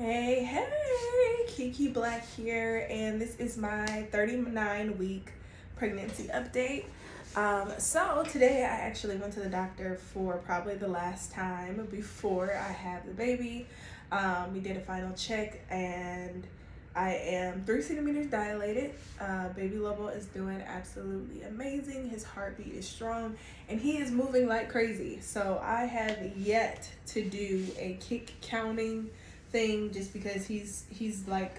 Hey, Kiki Black here, and this is my 39-week pregnancy update. So today I actually went to the doctor for probably the last time before I have the baby. We did a final check, and I am 3 centimeters dilated. Baby Lobo is doing absolutely amazing. His heartbeat is strong, and he is moving like crazy. So I have yet to do a kick counting thing just because he's like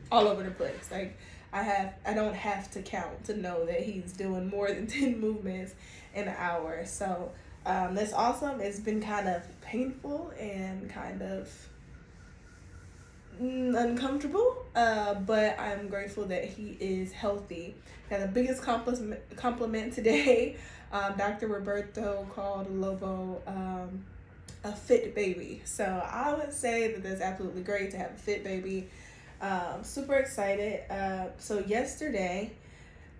all over the place. Like I don't have to count to know that he's doing more than 10 movements in an hour. So that's awesome. It's been kind of painful and kind of uncomfortable, but I'm grateful that he is healthy. Now the biggest compliment today, Dr. Roberto called Lobo a fit baby. So I would say that that's absolutely great to have a fit baby. Super excited. So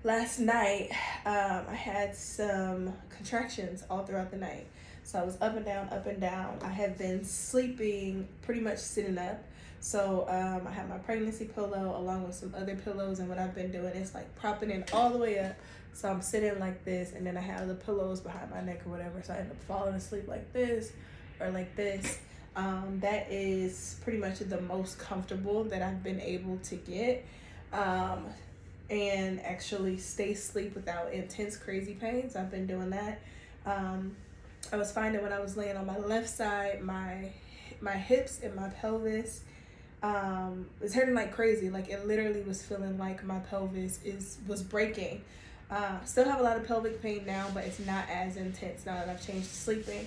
last night, I had some contractions all throughout the night. So I was up and down, up and down. I have been sleeping pretty much sitting up. So I have my pregnancy pillow along with some other pillows, and what I've been doing is like propping it all the way up. So I'm sitting like this, and then I have the pillows behind my neck or whatever. So I end up falling asleep like this or like this. That is pretty much the most comfortable that I've been able to get, and actually stay asleep without intense crazy pains. I've been doing that. I was finding when I was laying on my left side, my hips and my pelvis was hurting like crazy. Like it literally was feeling like my pelvis was breaking. Still have a lot of pelvic pain now, but it's not as intense now that I've changed to sleeping.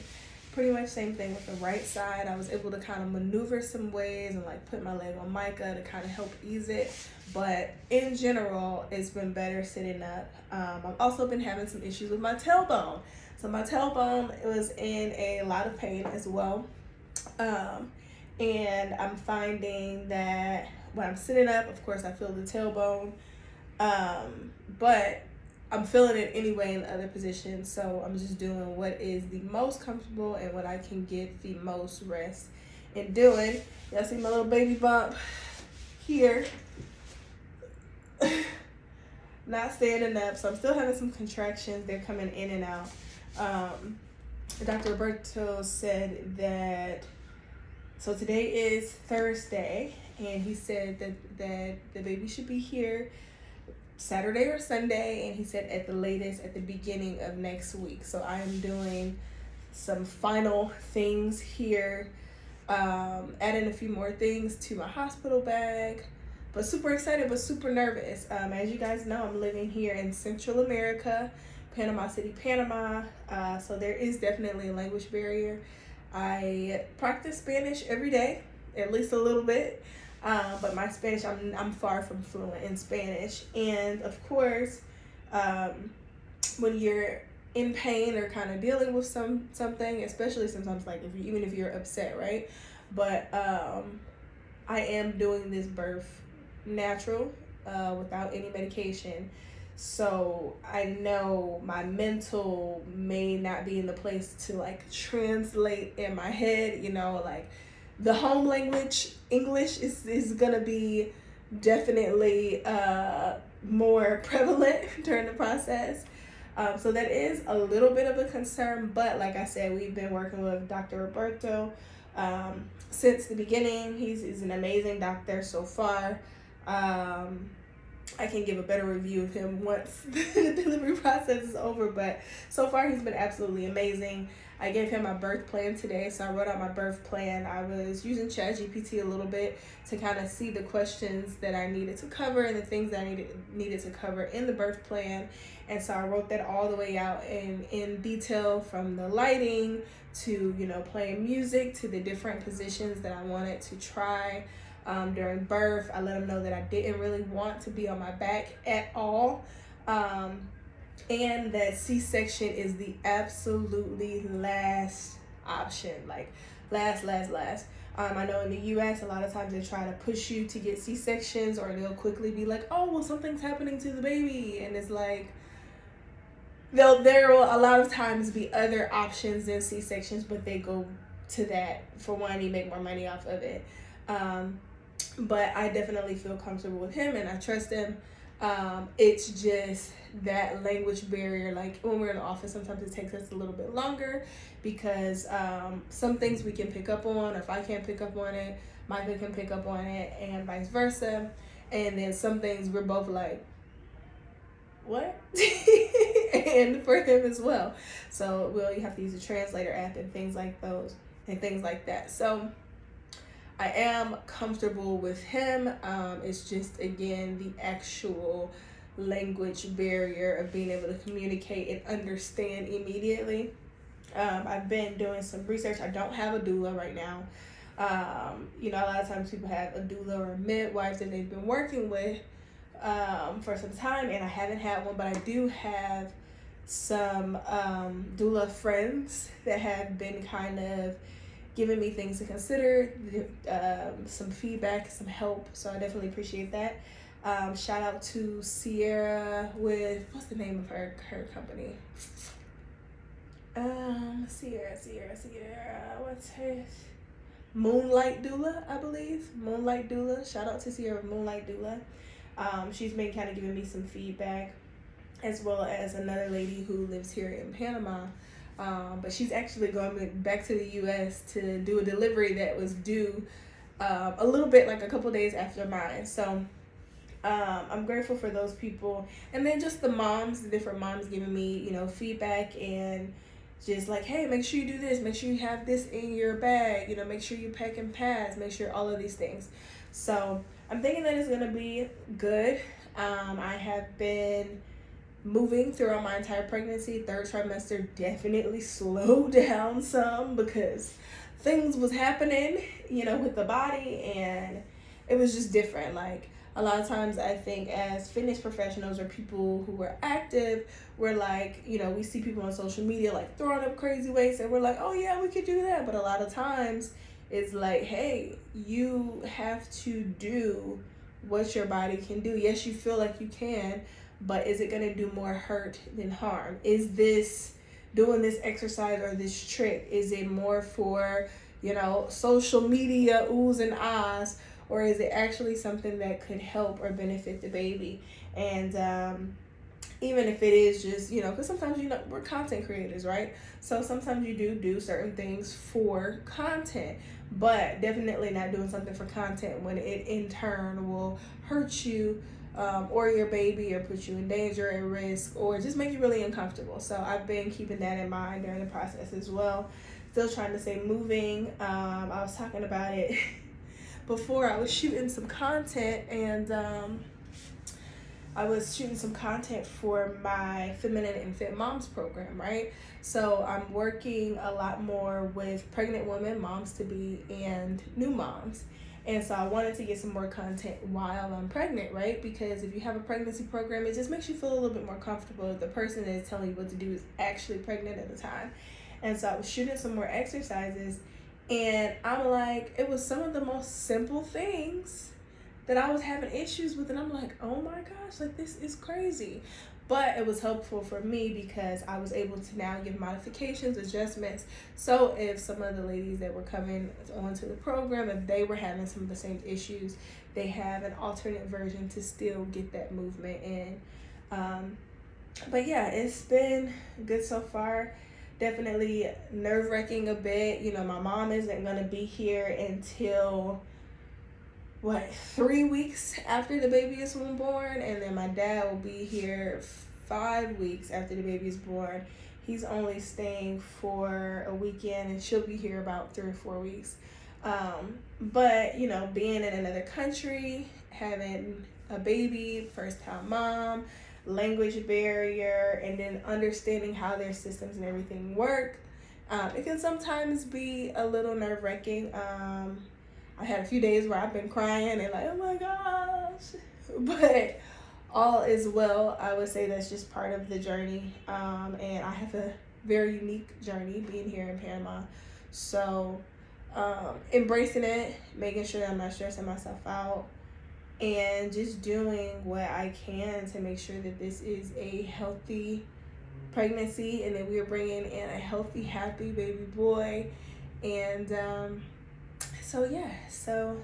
Pretty much same thing with the right side. I was able to kind of maneuver some ways and like put my leg on mica to kind of help ease it. But in general, it's been better sitting up. I've also been having some issues with my tailbone. So my tailbone was in a lot of pain as well. And I'm finding that when I'm sitting up, of course I feel the tailbone. But I'm feeling it anyway in other positions, so I'm just doing what is the most comfortable and what I can get the most rest in doing. Y'all see my little baby bump here. Not standing up, so I'm still having some contractions. They're coming in and out. Dr. Roberto said that, so today is Thursday, and he said that the baby should be here Saturday or Sunday, and he said at the latest at the beginning of next week. So I am doing some final things here, adding a few more things to my hospital bag, but super excited but super nervous. As you guys know, I'm living here in Central America, Panama City, Panama, so there is definitely a language barrier. I practice Spanish every day, at least a little bit. But my Spanish, I'm far from fluent in Spanish. And of course, when you're in pain or kind of dealing with something, especially sometimes like even if you're upset, right? But I am doing this birth natural, without any medication. So I know my mental may not be in the place to like translate in my head, like the home language, English, is gonna be definitely more prevalent during the process. So that is a little bit of a concern, but like I said, we've been working with Dr. Roberto since the beginning. He's an amazing doctor so far. I can give a better review of him once the delivery process is over, but so far he's been absolutely amazing. I gave him my birth plan today, so I wrote out my birth plan. I was using ChatGPT a little bit to kind of see the questions that I needed to cover and the things that I needed to cover in the birth plan. And so I wrote that all the way out in detail, from the lighting to, playing music, to the different positions that I wanted to try during birth. I let him know that I didn't really want to be on my back at all. And that C-section is the absolutely last option, like last. I know in the U.S. a lot of times they try to push you to get C-sections, or they'll quickly be like, oh, well, something's happening to the baby. And it's like, there will a lot of times be other options than C-sections, but they go to that for one, you make more money off of it. But I definitely feel comfortable with him and I trust him. It's just that language barrier. Like when we're in the office, sometimes it takes us a little bit longer because some things we can pick up on, or if I can't pick up on it, Michael can pick up on it, and vice versa. And then some things we're both like, what? And for him as well. So you have to use a translator app and things like those and things like that. So I am comfortable with him. It's just, again, the actual language barrier of being able to communicate and understand immediately. I've been doing some research. I don't have a doula right now. A lot of times people have a doula or a midwife that they've been working with for some time, and I haven't had one, but I do have some doula friends that have been kind of giving me things to consider, some feedback, some help. So I definitely appreciate that. Shout out to Sierra with, what's the name of her company? Sierra, what's her? Moonlight Doula, I believe. Moonlight Doula. Shout out to Sierra with Moonlight Doula. She's been kind of giving me some feedback, as well as another lady who lives here in Panama. But she's actually going back to the U.S. to do a delivery that was due a little bit, like a couple days after mine. So I'm grateful for those people. And then just the different moms giving me, feedback and just like, hey, make sure you do this. Make sure you have this in your bag. Make sure you pack and pass. Make sure all of these things. So I'm thinking that it's going to be good. I have been moving throughout my entire pregnancy. Third trimester definitely slowed down some because things was happening, with the body, and it was just different. Like a lot of times I think as fitness professionals or people who are active, we're like, we see people on social media like throwing up crazy weights and we're like, oh yeah, we could do that. But a lot of times it's like, hey, you have to do what your body can do. Yes, you feel like you can, but is it going to do more hurt than harm? Is this doing this exercise or this trick, is it more for, social media oohs and ahs, or is it actually something that could help or benefit the baby? And even if it is just, because sometimes, we're content creators, right? So sometimes you do certain things for content, but definitely not doing something for content when it in turn will hurt you or your baby, or put you in danger and risk, or just make you really uncomfortable. So I've been keeping that in mind during the process as well. Still trying to stay moving. I was talking about it before. I was shooting some content, and I was shooting some content for my Feminine and Fit Moms program, right? So I'm working a lot more with pregnant women, moms to be, and new moms. And so I wanted to get some more content while I'm pregnant, right? Because if you have a pregnancy program, it just makes you feel a little bit more comfortable if the person that is telling you what to do is actually pregnant at the time. And so I was shooting some more exercises, and I'm like, it was some of the most simple things that I was having issues with, and I'm like, oh my gosh, like this is crazy. But it was helpful for me because I was able to now give modifications, adjustments. So if some of the ladies that were coming onto the program, if they were having some of the same issues, they have an alternate version to still get that movement in. But yeah, it's been good so far. Definitely nerve-wracking a bit. My mom isn't going to be here until 3 weeks after the baby is born, and then my dad will be here 5 weeks after the baby is born. He's only staying for a weekend, and she'll be here about 3 or 4 weeks. But being in another country, having a baby, first time mom, language barrier, and then understanding how their systems and everything work, it can sometimes be a little nerve-wracking. I had a few days where I've been crying and like, oh my gosh, but all is well. I would say that's just part of the journey. And I have a very unique journey being here in Panama. So embracing it, making sure that I'm not stressing myself out, and just doing what I can to make sure that this is a healthy pregnancy and that we're bringing in a healthy, happy baby boy. And So yeah, so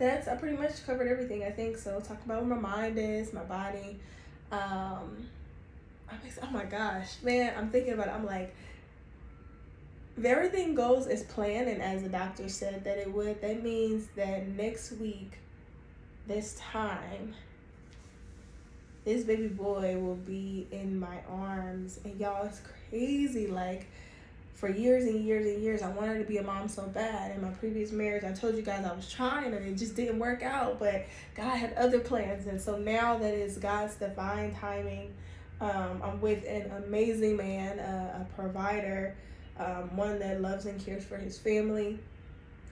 I pretty much covered everything, I think. So talk about where my mind is, my body. Oh my gosh, man, I'm thinking about it. I'm like, if everything goes as planned and as the doctor said that it would, that means that next week, this time, this baby boy will be in my arms. And y'all, it's crazy. Like, for years and years and years, I wanted to be a mom so bad. In my previous marriage, I told you guys I was trying and it just didn't work out, but God had other plans. And so now that it's God's divine timing, I'm with an amazing man, a provider, one that loves and cares for his family.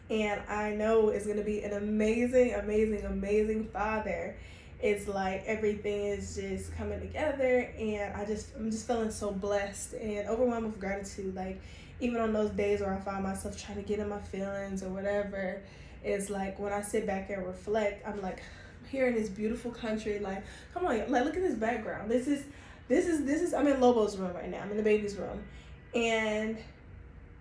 And I know it's going to be an amazing, amazing, amazing father. It's like everything is just coming together, and I'm just feeling so blessed and overwhelmed with gratitude. Like, even on those days where I find myself trying to get in my feelings or whatever, it's like when I sit back and reflect, I'm like, I'm here in this beautiful country. Like, come on, like, look at this background. This is I'm in Lobo's room right now. I'm in the baby's room, and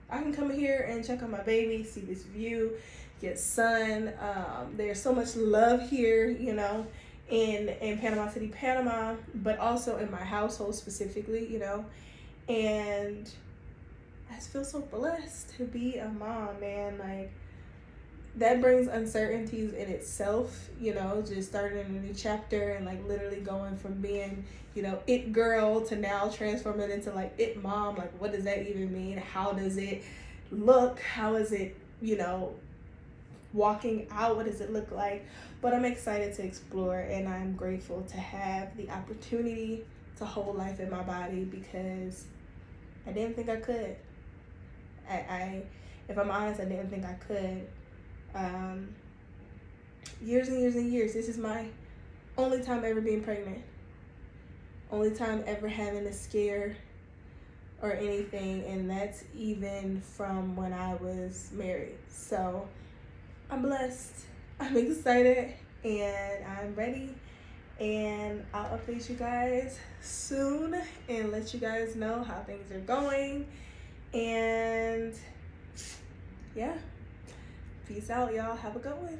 I can come here and check on my baby, see this view, get sun. There's so much love here, you know, in Panama City, Panama, but also in my household specifically, you know. And I just feel so blessed to be a mom, man. Like, that brings uncertainties in itself, you know, just starting a new chapter and like literally going from being, you know, it girl to now transforming into like it mom. Like, what does that even mean? How does it look? How is it, you know, walking out? What does it look like? But I'm excited to explore, and I'm grateful to have the opportunity to hold life in my body, because I didn't think I could. If I'm honest, I didn't think I could. Years and years and years, this is my only time ever being pregnant, only time ever having a scare or anything, and that's even from when I was married. So I'm blessed, I'm excited, and I'm ready, and I'll update you guys soon and let you guys know how things are going. And yeah, peace out, y'all. Have a good one.